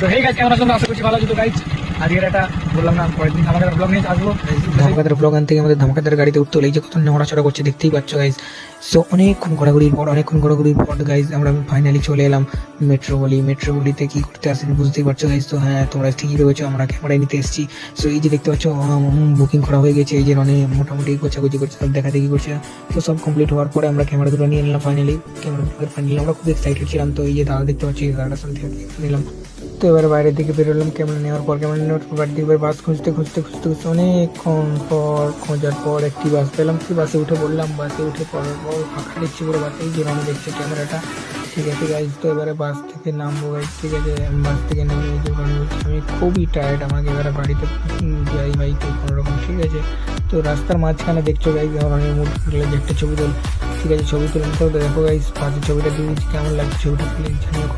তো এই গাইজ কেমন আসলে আশা করছি ভালো আছো। তো গাইজ আজকের একটা বললাম না পরের দিন আমাদের ব্লগ নিয়ে আসবো। ধামাকাদার ব্লগ আনতে আমাদের ধামাকাদার গাড়িতে উঠতে হলে এই যে কত নড়াচড়া করছে দেখতেই পাচ্ছ গাইজ। সো অনেকক্ষণ ঘোরাঘুরির পর গাইজ আমরা ফাইনালি চলে এলাম মেট্রোপলিতে কি করতে আসেন বুঝতেই পারছো গাইজ। তো হ্যাঁ তোমরা ঠিকই ভেবেছো, আমরা ক্যামেরায় নিতে এসেছি। সো এই যে দেখতে পাচ্ছ বুকিং করা হয়ে গেছে, এই যে রনে মোটামুটি গোছাগুছি করছে, সব দেখা দেখি করছে। তো সব কমপ্লিট হওয়ার পরে আমরা ক্যামেরা দুটো নিয়ে নিলাম ফাইনালি। আমরা খুব এক্সাইটেড ছিলাম। তো এই যে দাদা দেখতে পাচ্ছি, দাদাটার সাথে নিলাম। তো এবারে বাইরের দিকে বেরোলাম ক্যামেরা নেওয়ার পর বাড়ির দিকে বাস খুঁজতে অনেকক্ষণ পর খোঁজার পর একটি বাস পেলাম। সেই বাসে উঠে পড়লাম। বাসে উঠে পড়ার পর ফাঁকা দেখছি পুরো বাসে, যে রনি দেখছে ক্যামেরাটা। ঠিক আছে গাইজ, তো এবারে বাস থেকে নামবো গাইজ। ঠিক আছে, বাস থেকে নেমে এই যে রনি বলছি আমি খুবই টায়ার্ড, আমাকে এবারে বাড়িতে যাই বাইকে কোনো রকম। ঠিক আছে, তো রাস্তার মাঝখানে দেখছো গাইজ রনির মুড যে একটা ছবি তোল। ঠিক আছে, ছবি তুললাম। তো দেখো গাইজ পাশের ছবিটা দিয়ে দিচ্ছি, কেমন লাগছে ছবিটা তুলে জানিও।